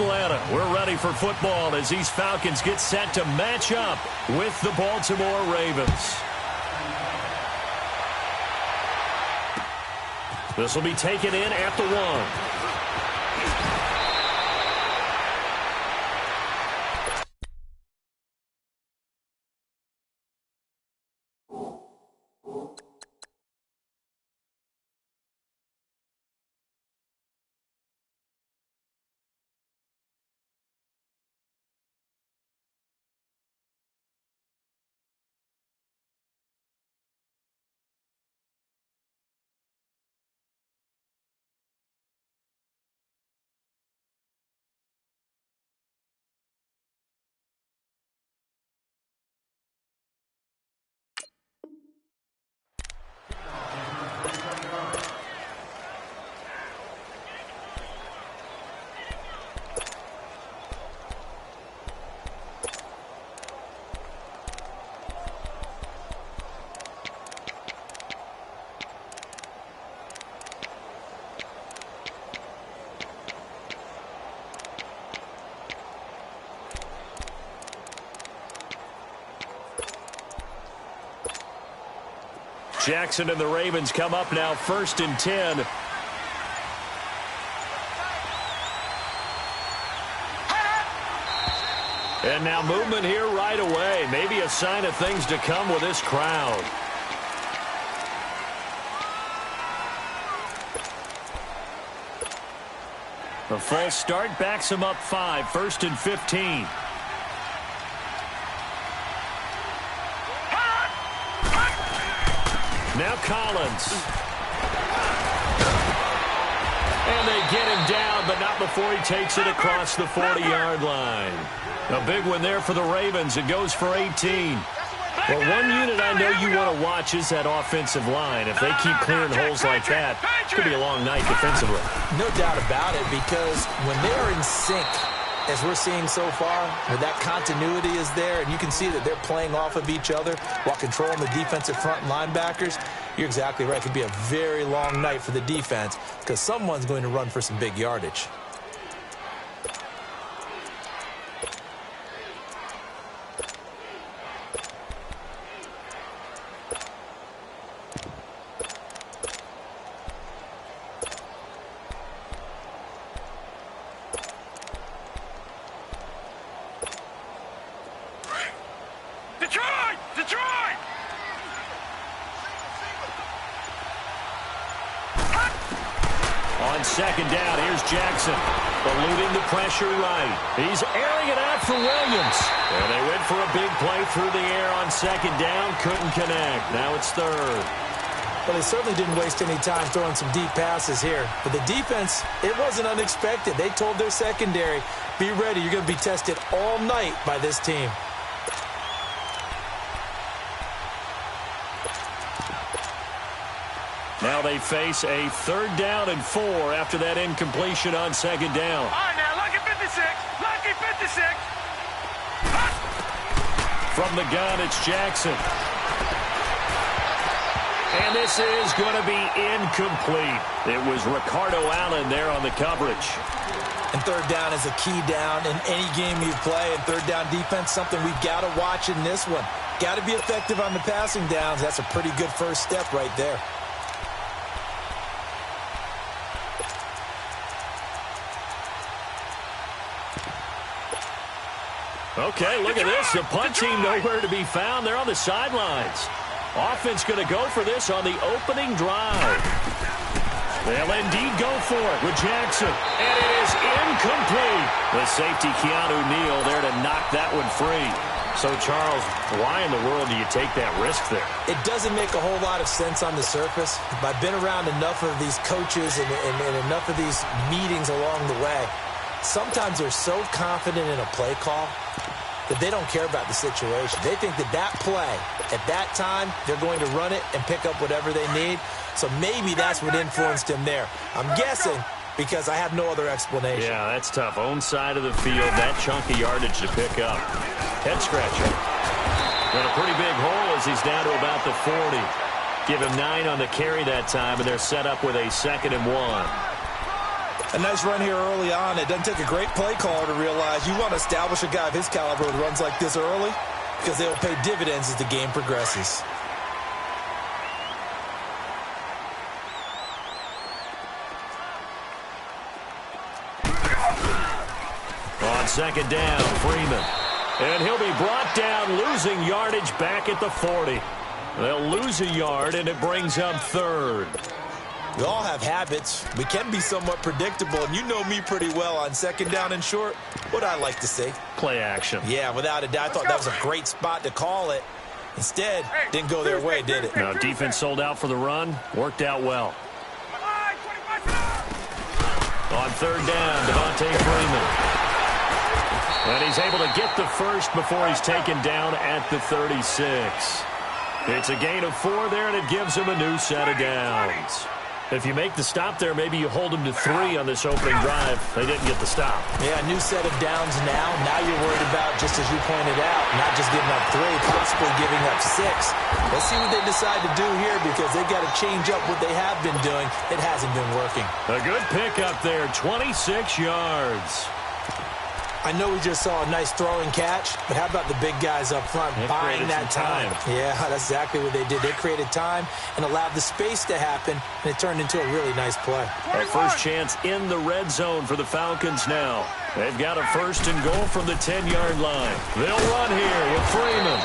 Atlanta, we're ready for football as these Falcons get set to match up with the Baltimore Ravens. This will be taken in at the 1. Jackson and the Ravens come up now 1st and 10. And now movement here right away. Maybe a sign of things to come with this crowd. The false start backs him up 5, 1st and 15. Now Collins. And they get him down, but not before he takes it across the 40-yard line. A big one there for the Ravens. It goes for 18. Well, one unit I know you want to watch is that offensive line. If they keep clearing holes like that, it could be a long night defensively. No doubt about it, because when they're in sync, as we're seeing so far, where that continuity is there, and you can see that they're playing off of each other while controlling the defensive front linebackers, you're exactly right. It could be a very long night for the defense because someone's going to run for some big yardage. On 2nd down, here's Jackson, eluding the pressure right. He's airing it out for Williams. And they went for a big play through the air on 2nd down, couldn't connect. Now it's 3rd. Well, they certainly didn't waste any time throwing some deep passes here. But the defense, it wasn't unexpected. They told their secondary, be ready, you're going to be tested all night by this team. Now they face a 3rd down and 4 after that incompletion on 2nd down. All right, now, lucky 56. Lucky 56. From the gun, it's Jackson. And this is going to be incomplete. It was Ricardo Allen there on the coverage. And 3rd down is a key down in any game you play. And 3rd down defense, something we've got to watch in this one. Got to be effective on the passing downs. That's a pretty good first step right there. Okay, look at this. The punt team nowhere to be found. They're on the sidelines. Offense going to go for this on the opening drive. They'll indeed go for it with Jackson. And it is incomplete. The safety, Keanu Neal, there to knock that one free. So, Charles, why in the world do you take that risk there? It doesn't make a whole lot of sense on the surface. I've been around enough of these coaches and enough of these meetings along the way. Sometimes they're so confident in a play call that they don't care about the situation. They think that that play, at that time, they're going to run it and pick up whatever they need. So maybe that's what influenced him there. I'm guessing because I have no other explanation. Yeah, that's tough. Own side of the field, that chunk of yardage to pick up. Head scratcher. Got a pretty big hole as he's down to about the 40. Give him 9 on the carry that time, and they're set up with a 2nd and 1. A nice run here early on. It doesn't take a great play caller to realize you want to establish a guy of his caliber with runs like this early because they'll pay dividends as the game progresses. On second down, Freeman. And he'll be brought down, losing yardage back at the 40. They'll lose a yard, and it brings up third. We all have habits. We can be somewhat predictable, and you know me pretty well on second down and short. What I like to say? Play action. Yeah, without a doubt. I thought that was a great spot to call it. Instead, didn't go their way, did it? Now, defense sold out for the run. Worked out well. On third down, Devontae Freeman. And he's able to get the first before he's taken down at the 36. It's a gain of 4 there, and it gives him a new set of downs. If you make the stop there, maybe you hold them to 3 on this opening drive. They didn't get the stop. Yeah, new set of downs now. Now you're worried about, just as you pointed out, not just giving up 3, possibly giving up 6. Let's see what they decide to do here because they've got to change up what they have been doing. It hasn't been working. A good pickup there, 26 yards. I know we just saw a nice throwing catch, but how about the big guys up front buying that time? Yeah, that's exactly what they did. They created time and allowed the space to happen, and it turned into a really nice play. A first chance in the red zone for the Falcons now. They've got a first and goal from the 10-yard line. They'll run here with Freeman.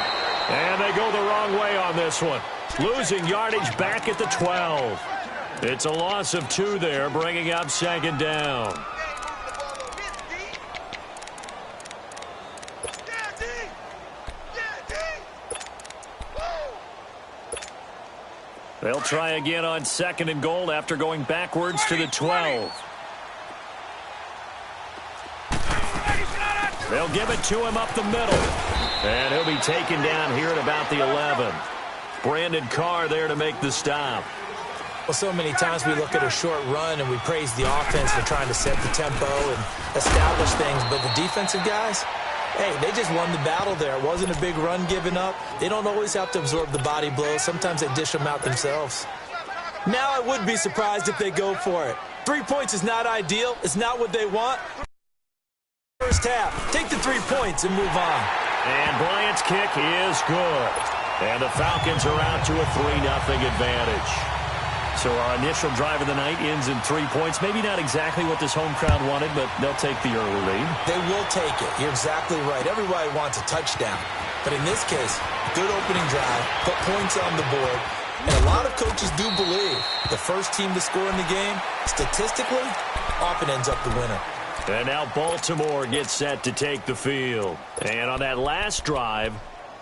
And they go the wrong way on this one. Losing yardage back at the 12. It's a loss of 2 there, bringing up second down. They'll try again on second and goal after going backwards to the 12. They'll give it to him up the middle. And he'll be taken down here at about the 11. Brandon Carr there to make the stop. Well, so many times we look at a short run and we praise the offense for trying to set the tempo and establish things. But the defensive guys, hey, they just won the battle there. It wasn't a big run given up. They don't always have to absorb the body blows. Sometimes they dish them out themselves. Now I would be surprised if they go for it. 3 points is not ideal. It's not what they want. First half. Take the 3 points and move on. And Bryant's kick is good. And the Falcons are out to a 3-0 advantage. So our initial drive of the night ends in 3 points. Maybe not exactly what this home crowd wanted, but they'll take the early lead. They will take it. You're exactly right. Everybody wants a touchdown. But in this case, good opening drive, put points on the board. And a lot of coaches do believe the first team to score in the game, statistically, often ends up the winner. And now Baltimore gets set to take the field. And on that last drive,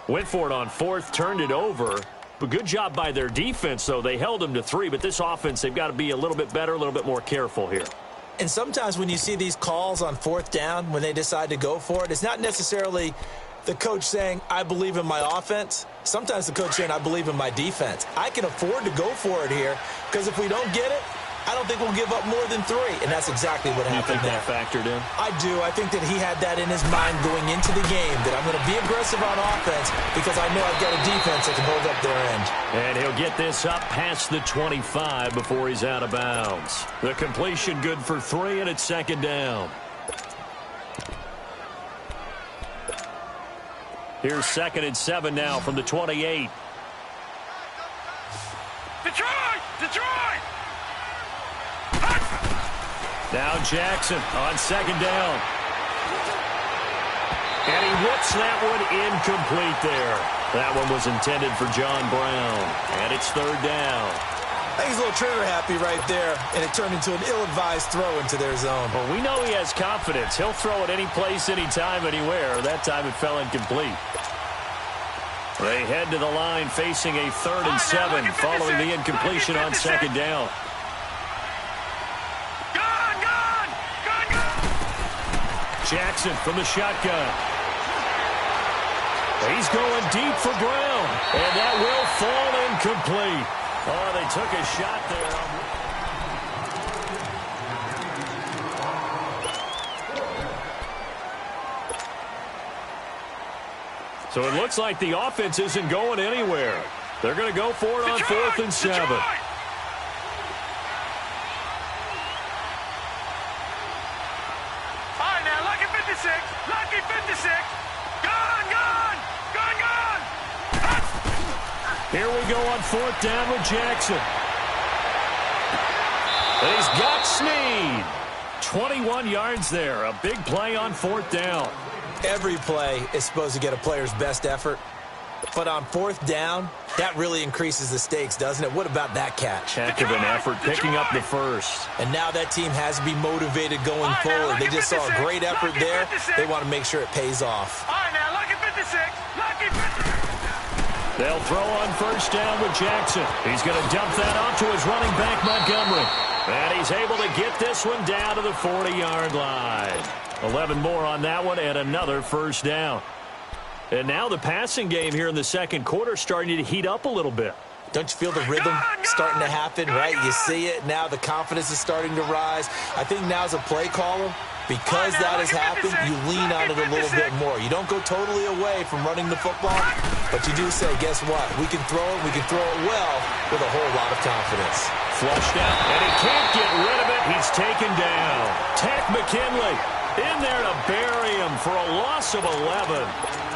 went for it on 4th, turned it over. But good job by their defense, though. They held them to 3, but this offense, they've got to be a little bit better, a little bit more careful here. And sometimes when you see these calls on 4th down, when they decide to go for it, it's not necessarily the coach saying, I believe in my offense. Sometimes the coach saying, I believe in my defense. I can afford to go for it here because if we don't get it, I don't think we'll give up more than 3. And that's exactly what happened there. You think that factored in? I do. I think that he had that in his mind going into the game, that I'm going to be aggressive on offense because I know I've got a defense that can hold up their end. And he'll get this up past the 25 before he's out of bounds. The completion good for 3, and it's second down. Here's 2nd and 7 now from the 28. Detroit! Detroit! Now Jackson on second down. And he whips that one incomplete there. That one was intended for John Brown. And it's 3rd down. I think he's a little trigger happy right there, and it turned into an ill-advised throw into their zone. Well, we know he has confidence. He'll throw it any place, anytime, anywhere. That time it fell incomplete. They head to the line facing a 3rd and 7 following the incompletion on second down. Jackson from the shotgun. He's going deep for Brown. And that will fall incomplete. Oh, they took a shot there. So it looks like the offense isn't going anywhere. They're going to go for it on 4th and 7. 56. Lucky 56. Gone, gone. Gone, gone. Here we go on 4th down with Jackson. He's got Snead. 21 yards there. A big play on 4th down. Every play is supposed to get a player's best effort. But on 4th down, that really increases the stakes, doesn't it? What about that catch? Heck of an effort, picking up the first. And now that team has to be motivated going forward. They just saw a great effort there. They want to make sure it pays off. All right, now, lucky 56. Lucky 56. They'll throw on 1st down with Jackson. He's going to dump that off to his running back, Montgomery. And he's able to get this one down to the 40-yard line. 11 more on that one and another 1st down. And now the passing game here in the 2nd quarter starting to heat up a little bit. Don't you feel the rhythm starting to happen, right? You see it now. The confidence is starting to rise. I think now as a play caller, because that has happened, you lean on it a little bit more. You don't go totally away from running the football, but you do say, guess what? We can throw it. We can throw it well with a whole lot of confidence. Flushed out, and he can't get rid of it. He's taken down. Tech McKinley in there to bury him for a loss of 11.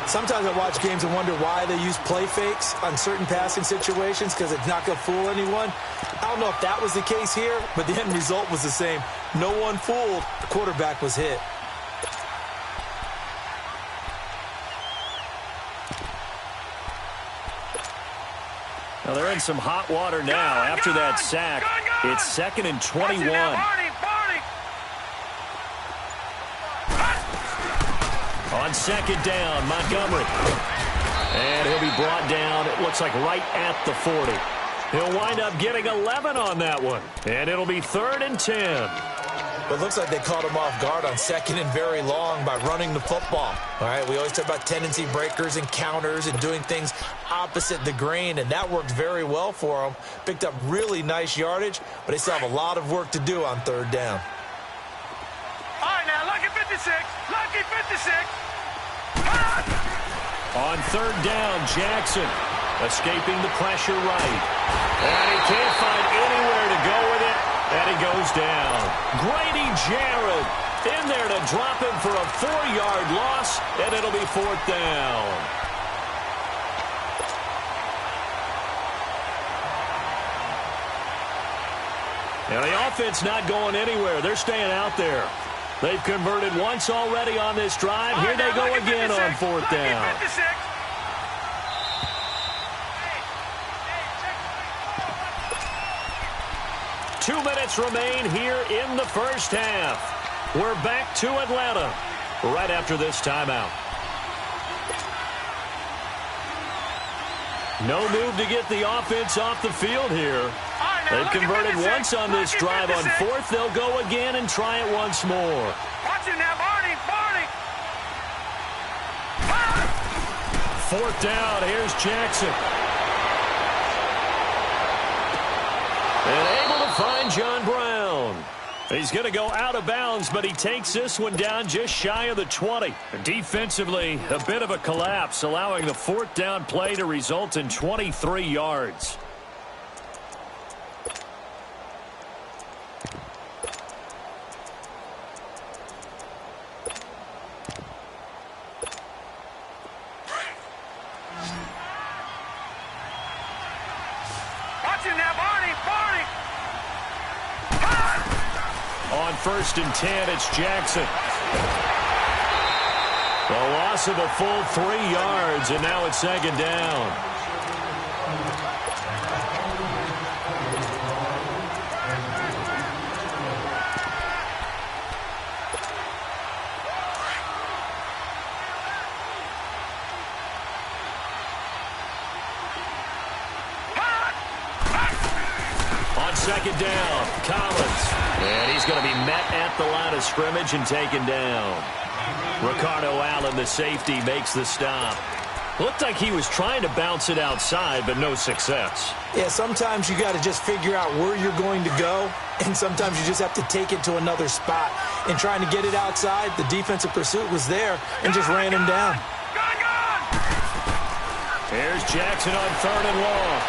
Sometimes I watch games and wonder why they use play fakes on certain passing situations because it's not going to fool anyone. I don't know if that was the case here, but the end result was the same. No one fooled. The quarterback was hit. Now they're in some hot water now after that sack. It's 2nd and 21. On 2nd down, Montgomery. And he'll be brought down, it looks like right at the 40. He'll wind up getting 11 on that one. And it'll be 3rd and 10. But it looks like they caught him off guard on 2nd and very long by running the football. All right, we always talk about tendency breakers and counters and doing things opposite the grain, and that worked very well for them. Picked up really nice yardage, but they still have a lot of work to do on 3rd down. All right, now, lucky 56. Lucky 56. On 3rd down, Jackson escaping the pressure right. And he can't find anywhere to go with it, and he goes down. Grady Jarrett in there to drop him for a 4-yard loss, and it'll be 4th down. Now the offense not going anywhere. They're staying out there. They've converted once already on this drive. Here they go again on 4th down. 2 minutes remain here in the 1st half. We're back to Atlanta right after this timeout. No move to get the offense off the field here. They've converted once on this drive. On 4th, they'll go again and try it once more. Watch it now, Barney. 4th down, here's Jackson. And able to find John Brown. He's going to go out of bounds, but he takes this one down just shy of the 20. Defensively, a bit of a collapse, allowing the 4th down play to result in 23 yards. On 1st and 10, it's Jackson. A loss of a full 3 yards, and now it's 2nd down. On 2nd down, Collins. And he's going to be met at the line of scrimmage and taken down. Ricardo Allen, the safety, makes the stop. Looked like he was trying to bounce it outside, but no success. Yeah, sometimes you got to just figure out where you're going to go, and sometimes you just have to take it to another spot. In trying to get it outside, the defensive pursuit was there and just ran him down. Here's Jackson on 3rd and long.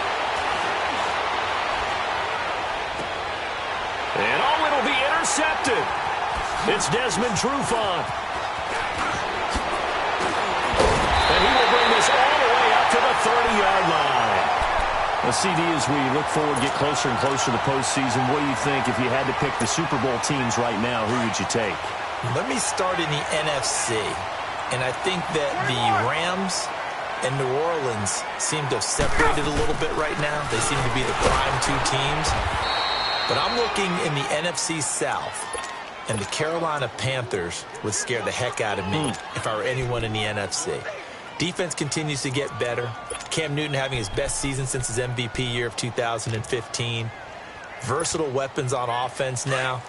And it'll be intercepted. It's Desmond Trufant. 20-yard line. Well, CD, as we look forward, get closer and closer to the postseason, what do you think if you had to pick the Super Bowl teams right now, who would you take? Let me start in the NFC. And I think that the Rams and New Orleans seem to have separated a little bit right now. They seem to be the prime two teams. But I'm looking in the NFC South, and the Carolina Panthers would scare the heck out of me if I were anyone in the NFC. Defense continues to get better. Cam Newton having his best season since his MVP year of 2015. Versatile weapons on offense now.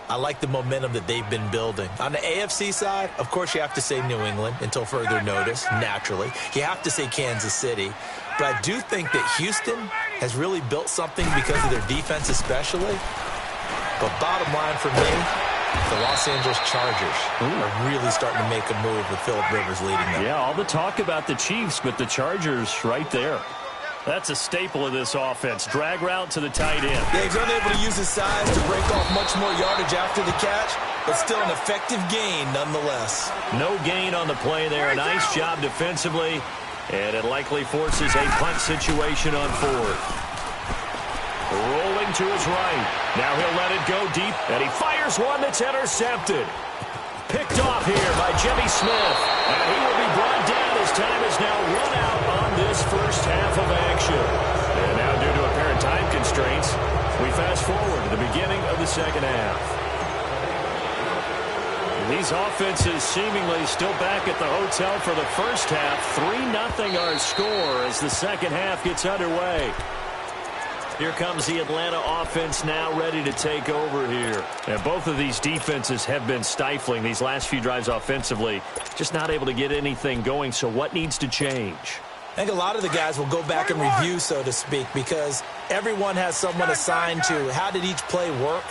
I like the momentum that they've been building. On the AFC side, of course, you have to say New England until further notice, naturally. You have to say Kansas City. But I do think that Houston has really built something because of their defense especially. But bottom line for me, the Los Angeles Chargers are really starting to make a move with Phillip Rivers leading them. Yeah, all the talk about the Chiefs, but the Chargers right there. That's a staple of this offense. Drag route to the tight end. Yeah, he's unable to use his size to break off much more yardage after the catch, but still an effective gain nonetheless. No gain on the play there. A nice job defensively, and it likely forces a punt situation on fourth. Rolling to his right. Now he'll let it go deep, and he fires one that's intercepted. Picked off here by Jimmy Smith. And he will be brought down as time is now run out on this first half of action. And now due to apparent time constraints, we fast forward to the beginning of the second half. These offenses seemingly still back at the hotel for the first half. 3-0 our score as the second half gets underway. Here comes the Atlanta offense now ready to take over here. And both of these defenses have been stifling these last few drives offensively. Just not able to get anything going, so what needs to change? I think a lot of the guys will go back and review, so to speak, because everyone has someone assigned to how did each play work.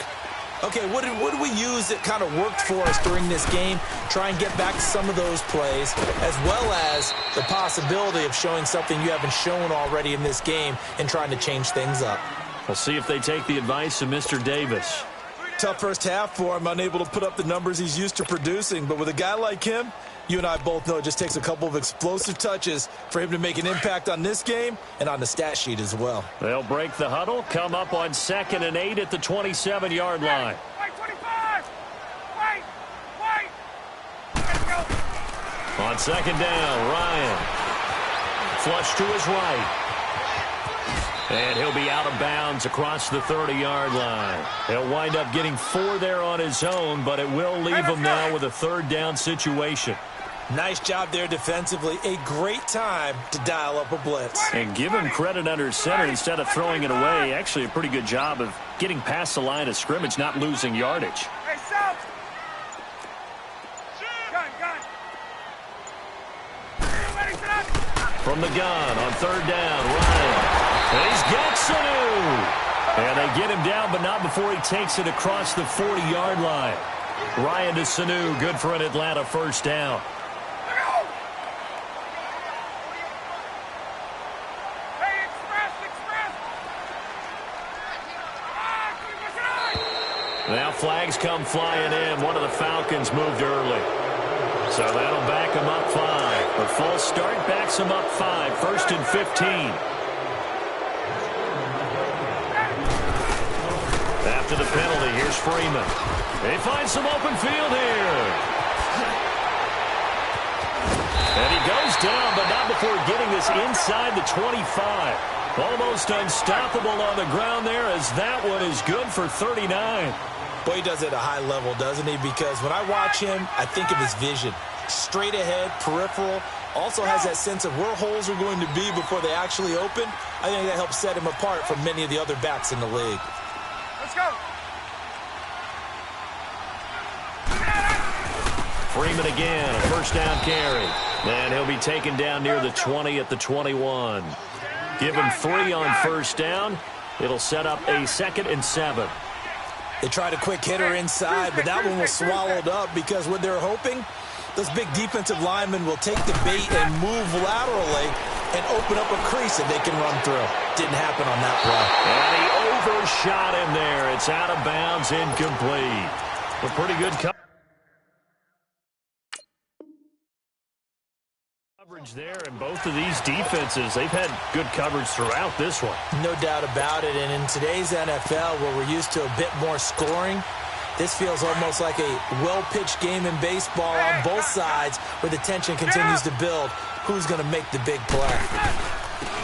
Okay, what did we use that kind of worked for us during this game? Try and get back to some of those plays, as well as the possibility of showing something you haven't shown already in this game and trying to change things up. We'll see if they take the advice of Mr. Davis. Tough first half for him, unable to put up the numbers he's used to producing. But with a guy like him, you and I both know it just takes a couple of explosive touches for him to make an impact on this game and on the stat sheet as well. They'll break the huddle, come up on 2nd and 8 at the 27-yard line. Wait, 25! Wait! Let's go! On 2nd down, Ryan. Flush to his right. And he'll be out of bounds across the 30-yard line. He'll wind up getting 4 there on his own, but it will leave him now with a 3rd down situation. Nice job there defensively. A great time to dial up a blitz. And give him credit under center instead of throwing it away. Actually, a pretty good job of getting past the line of scrimmage, not losing yardage. Hey, South! Gun! Ready, set up! From the gun on 3rd down, Ryan. And he's got Sanu. And they get him down, but not before he takes it across the 40-yard line. Ryan to Sanu, good for an Atlanta 1st down. Now flags come flying in. One of the Falcons moved early. So that'll back him up 5. A false start backs him up 5. 1st and 15. After the penalty, here's Freeman. They find some open field here. And he goes down, but not before getting this inside the 25. Almost unstoppable on the ground there, as that one is good for 39. Boy, he does it at a high level, doesn't he? Because when I watch him, I think of his vision. Straight ahead, peripheral. Also has that sense of where holes are going to be before they actually open. I think that helps set him apart from many of the other backs in the league. Let's go! Freeman again, a 1st down carry. And he'll be taken down near the 20 at the 21. Give him 3 on 1st down. It'll set up a 2nd and 7. They tried a quick hitter inside, but that one was swallowed up because what they're hoping, those big defensive linemen will take the bait and move laterally and open up a crease that they can run through. Didn't happen on that play. And he overshot him there. It's out of bounds, incomplete. A pretty good coverage Coverage there, and both of these defenses, they've had good coverage throughout this one. No doubt about it. And in today's NFL, where we're used to a bit more scoring, this feels almost like a well-pitched game in baseball on both sides where the tension continues to build. Who's going to make the big play?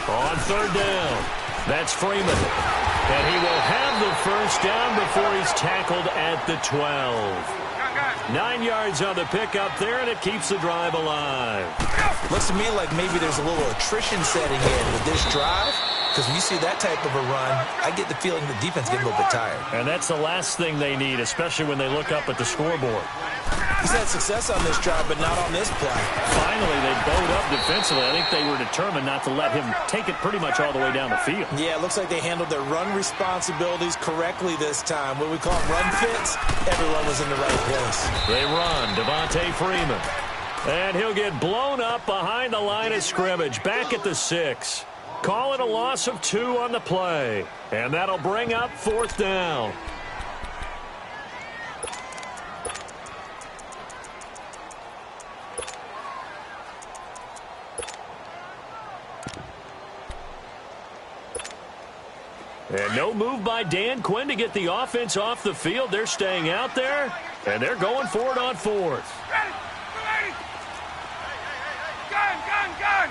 On third down, that's Freeman. And he will have the first down before he's tackled at the 12. 9 yards on the pickup there, and it keeps the drive alive. Looks to me like maybe there's a little attrition setting in with this drive, because when you see that type of a run, I get the feeling the defense getting a little bit tired. And that's the last thing they need, especially when they look up at the scoreboard. He's had success on this drive, but not on this play. Finally, they bowed up defensively. I think they were determined not to let him take it pretty much all the way down the field. Yeah, it looks like they handled their run responsibilities correctly this time. What we call run fits, everyone was in the right place. They run, Devontae Freeman. And he'll get blown up behind the line of scrimmage, back at the 6. Call it a loss of 2 on the play. And that'll bring up fourth down. And no move by Dan Quinn to get the offense off the field. They're staying out there, and they're going for it on fourth. Ready! Ready! Gun! Gun! Gun!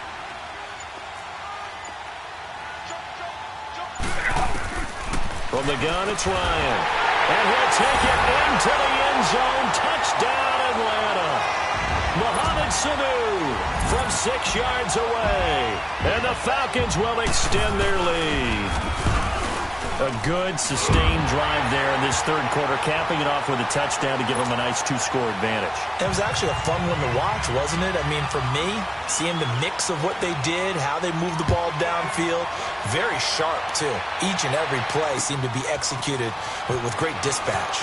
From the gun, it's Ryan. And he'll take it into the end zone. Touchdown, Atlanta. Mohamed Sanu from 6 yards away. And the Falcons will extend their lead. A good, sustained drive there in this third quarter, capping it off with a touchdown to give them a nice 2-score advantage. It was actually a fun one to watch, wasn't it? I mean, for me, seeing the mix of what they did, how they moved the ball downfield, very sharp, too. Each and every play seemed to be executed with great dispatch.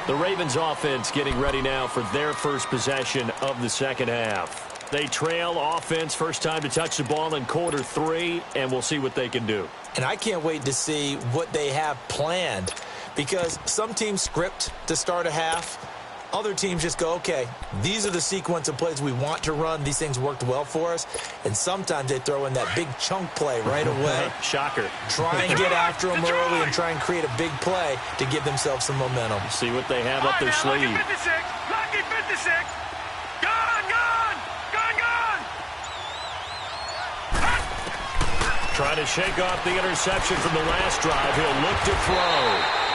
The Ravens offense getting ready now for their first possession of the second half. They trail offense, first time to touch the ball in quarter 3, and we'll see what they can do. And I can't wait to see what they have planned, because some teams script to start a half. Other teams just go, okay, these are the sequence of plays we want to run. These things worked well for us. And sometimes they throw in that big chunk play right away. Shocker. Try and get after them early and try and create a big play to give themselves some momentum. See what they have up their sleeve. Lucky 56! Lucky 56! Gun! Gun! Gun! Gun! Trying to shake off the interception from the last drive. He'll look to throw.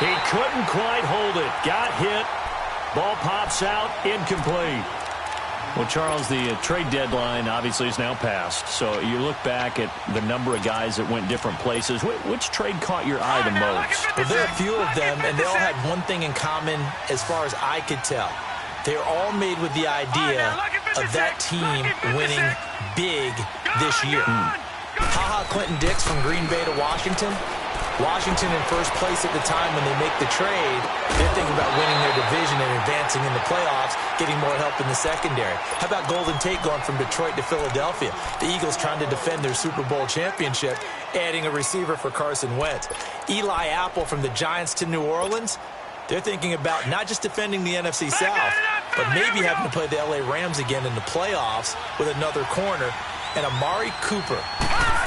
He couldn't quite hold it. Got hit. Ball pops out, incomplete. Well, Charles, the trade deadline obviously is now passed. So you look back at the number of guys that went different places. Which trade caught your eye the most? Well, there are a few of them, and they all had one thing in common as far as I could tell. They were all made with the idea of that team winning big this year. Ha-ha Clinton-Dix from Green Bay to Washington. Washington in first place at the time when they make the trade. They're thinking about winning their division and advancing in the playoffs, getting more help in the secondary. How about Golden Tate going from Detroit to Philadelphia? The Eagles trying to defend their Super Bowl championship, adding a receiver for Carson Wentz. Eli Apple from the Giants to New Orleans. They're thinking about not just defending the NFC South, but maybe having to play the LA Rams again in the playoffs with another corner. And Amari Cooper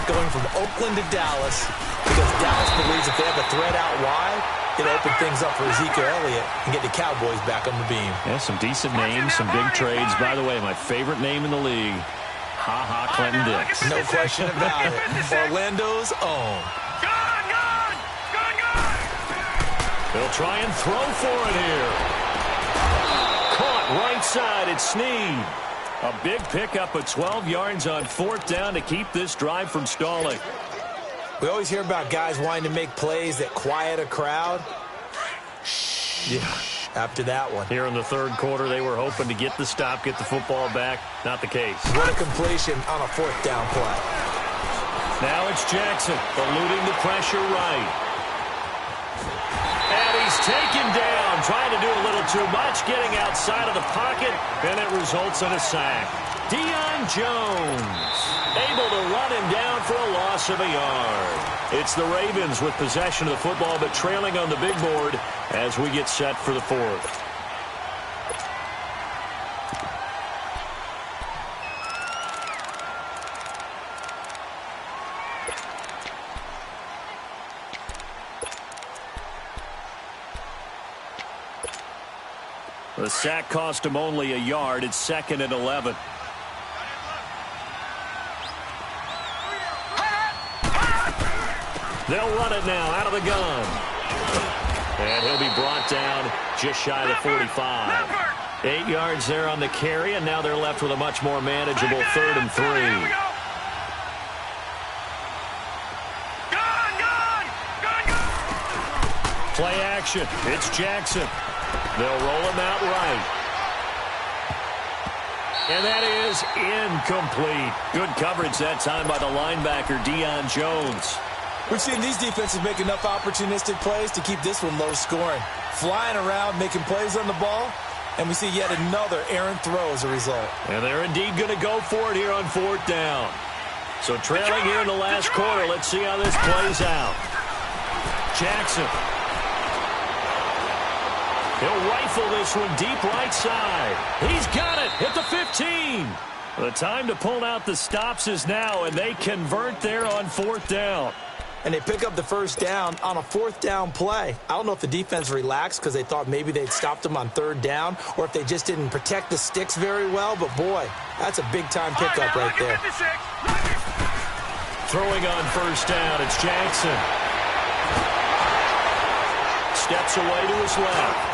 going from Oakland to Dallas, because Dallas believes if they have a threat out wide, it'll open things up for Ezekiel Elliott and get the Cowboys back on the beam. Yeah, some decent names, some big trades. By the way, my favorite name in the league, Ha-Ha Clinton-Dix. No question about it. Orlando's own. Gun! Gun! Gun! Gun! They'll try and throw for it here. Caught right side, it's Snead. A big pickup of 12 yards on fourth down to keep this drive from stalling. We always hear about guys wanting to make plays that quiet a crowd. Yeah. After that one. Here in the third quarter, they were hoping to get the stop, get the football back. Not the case. What a completion on a fourth down play. Now it's Jackson, eluding the pressure right. And he's taken down, trying to do a little too much, getting outside of the pocket, and it results in a sack. Deion Jones able to run him down for a loss of a yard. It's the Ravens with possession of the football, but trailing on the big board as we get set for the fourth. The sack cost him only a yard. It's 2nd and 11. They'll run it now out of the gun. And he'll be brought down just shy of the 45. 8 yards there on the carry, and now they're left with a much more manageable 3rd and 3. Play action. It's Jackson. They'll roll him out right. And that is incomplete. Good coverage that time by the linebacker, Deion Jones. We've seen these defenses make enough opportunistic plays to keep this one low scoring. Flying around, making plays on the ball, and we see yet another errant throw as a result. And they're indeed going to go for it here on 4th down. So trailing here in the last quarter, let's see how this plays out. Jackson. He'll rifle this one deep right side. He's got it at the 15. The time to pull out the stops is now, and they convert there on 4th down. And they pick up the 1st down on a 4th down play. I don't know if the defense relaxed because they thought maybe they'd stopped them on 3rd down, or if they just didn't protect the sticks very well. But, boy, that's a big-time pickup right there. Throwing on 1st down, it's Jackson. Steps away to his left.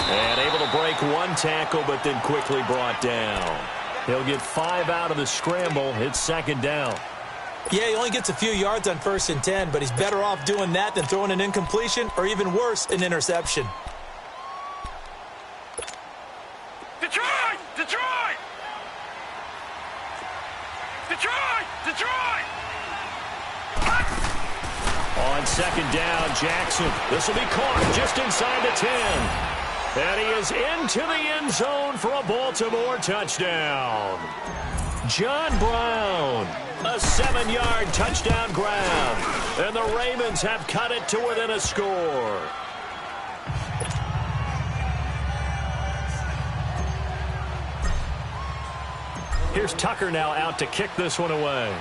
And able to break one tackle, but then quickly brought down. He'll get 5 out of the scramble. It's 2nd down. Yeah, he only gets a few yards on 1st and 10, but he's better off doing that than throwing an incompletion, or even worse, an interception. Detroit! Detroit! Detroit! Detroit! On 2nd down, Jackson. This will be caught just inside the 10. And he is into the end zone for a Baltimore touchdown. John Brown, a 7-yard touchdown grab. And the Ravens have cut it to within a score. Here's Tucker now out to kick this one away.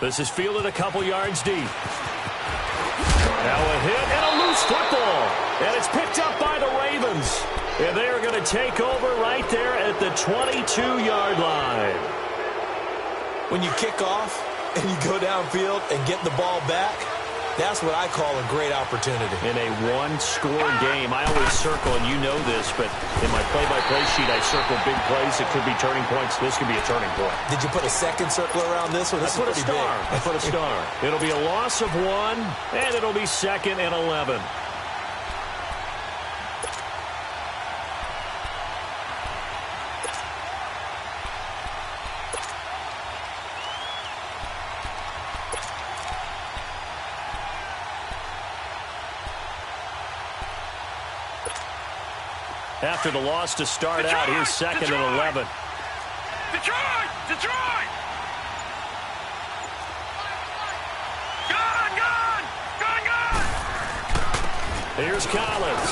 This is fielded a couple yards deep. Now a hit and a loose football. And it's picked up by the Ravens. And they are going to take over right there at the 22-yard line. When you kick off and you go downfield and get the ball back, that's what I call a great opportunity. In a one-score game, I always circle, and you know this, but in my play-by-play sheet, I circle big plays that could be turning points. This could be a turning point. Did you put a second circle around this one? This I put a star. I put a star. It'll be a loss of 1, and it'll be 2nd and 11. After the loss to start out, here's 2nd and 11. Detroit! Detroit! Gone! Gone! Gone! Gone! Here's Collins.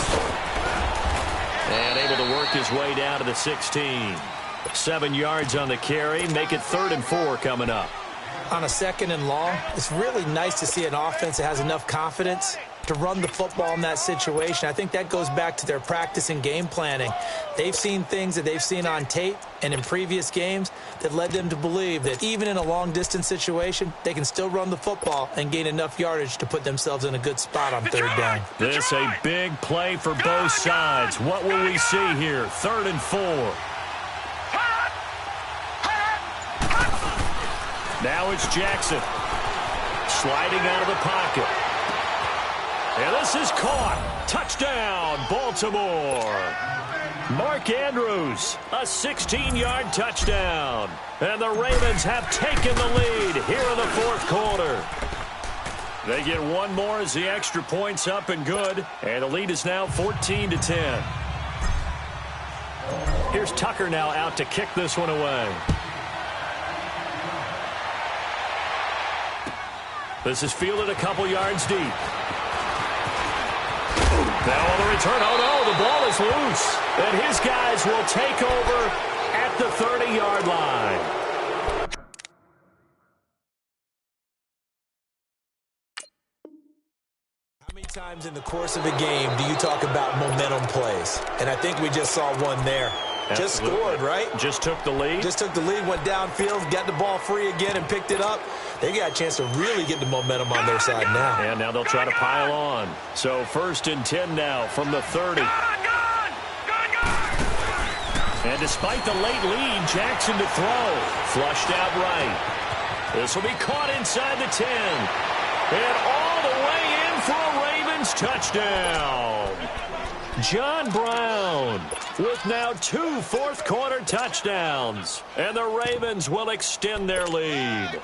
And able to work his way down to the 16. 7 yards on the carry. Make it 3rd and 4 coming up. On a 2nd and long, it's really nice to see an offense that has enough confidence to run the football in that situation. I think that goes back to their practice and game planning. They've seen things that they've seen on tape and in previous games that led them to believe that even in a long-distance situation, they can still run the football and gain enough yardage to put themselves in a good spot on 3rd down. This a big play for both sides. What will we see here? 3rd and 4. Now it's Jackson. Sliding out of the pocket. And this is caught. Touchdown, Baltimore. Mark Andrews, a 16-yard touchdown. And the Ravens have taken the lead here in the 4th quarter. They get one more as the extra point's up and good. And the lead is now 14-10. Here's Tucker now out to kick this one away. This is fielded a couple yards deep. Now on the return, oh no, the ball is loose. And his guys will take over at the 30-yard line. How many times in the course of a game do you talk about momentum plays? And I think we just saw one there. Absolutely. Just scored, right? Just took the lead. Just took the lead, went downfield, got the ball free again and picked it up. They got a chance to really get the momentum on their side now. And now they'll try to pile on. So 1st and 10 now from the 30. And despite the late lead, Jackson to throw. Flushed out right. This will be caught inside the 10. And all the way in for a Ravens touchdown. John Brown with now 2 fourth-quarter touchdowns. And the Ravens will extend their lead.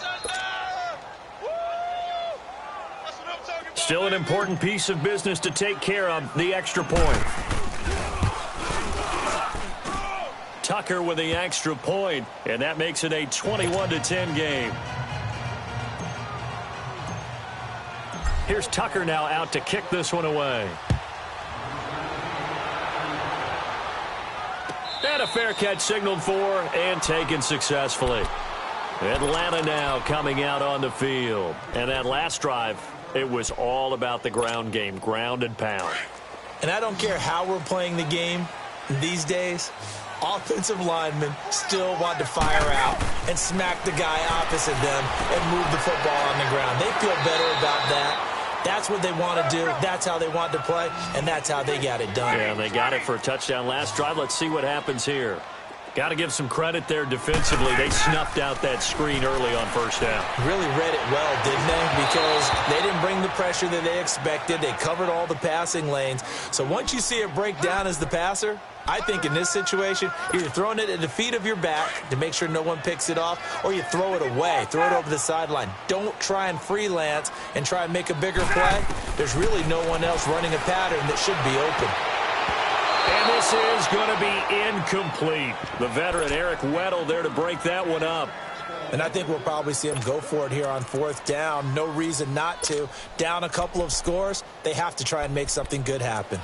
Still an important piece of business to take care of, the extra point. Tucker with the extra point, and that makes it a 21-10 game. Here's Tucker now out to kick this one away. And a fair catch signaled for and taken successfully. Atlanta now coming out on the field. And that last drive, it was all about the ground game, ground and pound. And I don't care how we're playing the game these days, offensive linemen still want to fire out and smack the guy opposite them and move the football on the ground. They feel better about that. That's what they want to do. That's how they want to play, and that's how they got it done. Yeah, they got it for a touchdown last drive. Let's see what happens here. Got to give some credit there defensively. They snuffed out that screen early on 1st down. Really read it well, didn't they? Because they didn't bring the pressure that they expected. They covered all the passing lanes. So once you see it break down as the passer, I think in this situation, you're throwing it at the feet of your back to make sure no one picks it off, or you throw it away, throw it over the sideline. Don't try and freelance and try and make a bigger play. There's really no one else running a pattern that should be open. And this is going to be incomplete. The veteran Eric Weddle there to break that one up. And I think we'll probably see him go for it here on 4th down. No reason not to. Down a couple of scores, they have to try and make something good happen.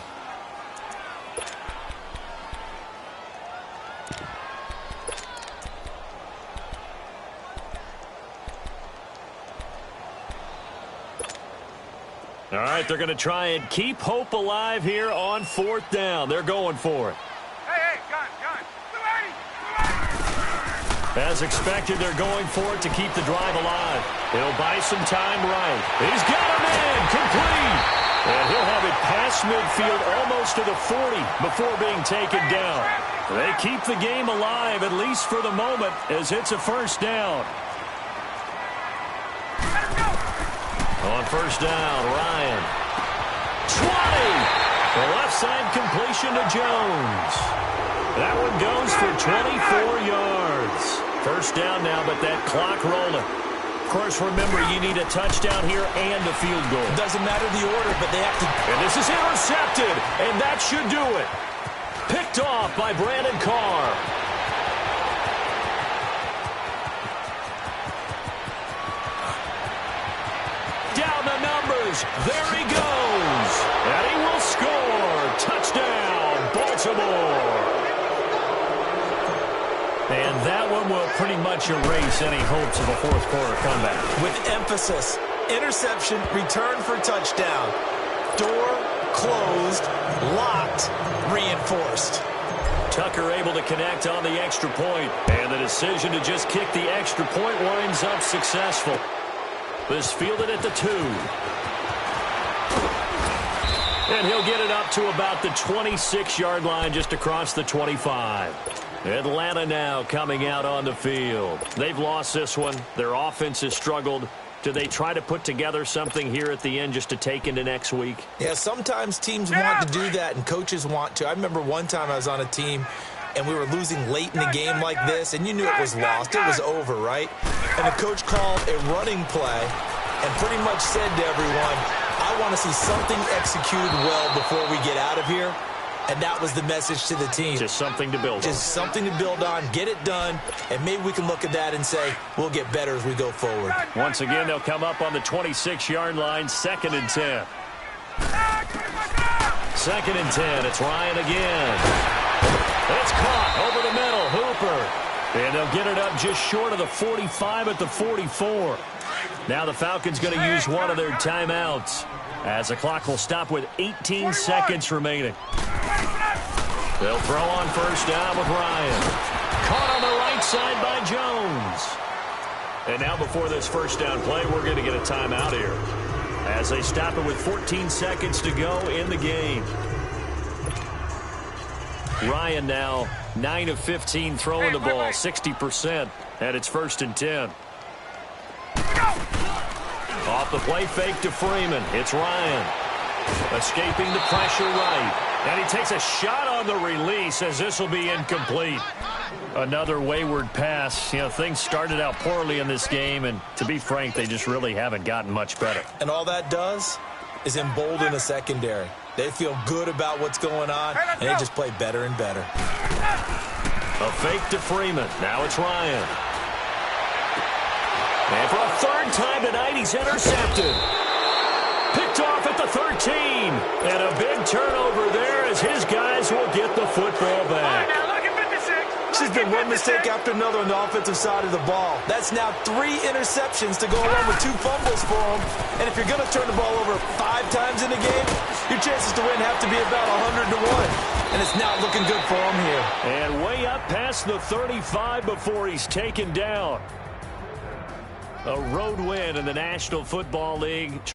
All right, they're going to try and keep hope alive here on 4th down. They're going for it. Hey, gun. As expected, they're going for it to keep the drive alive. He'll buy some time right. He's got him in, complete. And he'll have it past midfield almost to the 40 before being taken down. They keep the game alive, at least for the moment, as it's a 1st down. On 1st down, Ryan. 20! The left side completion to Jones. That one goes for 24 yards. 1st down now, but that clock rolling. Of course, remember, you need a touchdown here and a field goal. Doesn't matter the order, but they have to. And this is intercepted, and that should do it. Picked off by Brandon Carr. Down the numbers. There he goes. And he will score. Touchdown, Baltimore. And that one will pretty much erase any hopes of a 4th-quarter comeback. With emphasis, interception, return for touchdown. Door closed, locked, reinforced. Tucker able to connect on the extra point. And the decision to just kick the extra point winds up successful. This fielded at the 2. And he'll get it up to about the 26-yard line, just across the 25. Atlanta now coming out on the field. They've lost this one. Their offense has struggled. Do they try to put together something here at the end just to take into next week? Yeah, sometimes teams want to do that and coaches want to. I remember one time I was on a team and we were losing late in the game like this, and you knew it was lost. It was over, right? And the coach called a running play and pretty much said to everyone, I want to see something executed well before we get out of here. And that was the message to the team. Just something to build on. Just something to build on, get it done, and maybe we can look at that and say, we'll get better as we go forward. Once again, they'll come up on the 26-yard line, 2nd and 10. 2nd and 10, it's Ryan again. It's caught over the middle, Hooper. And they'll get it up just short of the 45 at the 44. Now the Falcons going to use one of their timeouts as the clock will stop with 18 seconds remaining. They'll throw on first down with Ryan. Caught on the right side by Jones. And now before this first down play, we're going to get a timeout here as they stop it with 14 seconds to go in the game. Ryan now 9 of 15 throwing the ball, 60%, and it's 1st and 10. Off the play fake to Freeman. It's Ryan. Escaping the pressure right. And he takes a shot on the release as this will be incomplete. Another wayward pass. You know, things started out poorly in this game, and to be frank, they just really haven't gotten much better. And all that does is embolden the secondary. They feel good about what's going on, and they just play better and better. A fake to Freeman. Now it's Ryan. And for a third time tonight, he's intercepted. Picked off at the 13. And a big turnover there as his guys will get the football back. This has been one mistake after another on the offensive side of the ball. That's now 3 interceptions to go along with 2 fumbles for him. And if you're going to turn the ball over 5 times in the game, your chances to win have to be about 100 to 1. And it's not looking good for him here. And way up past the 35 before he's taken down. A road win in the National Football League.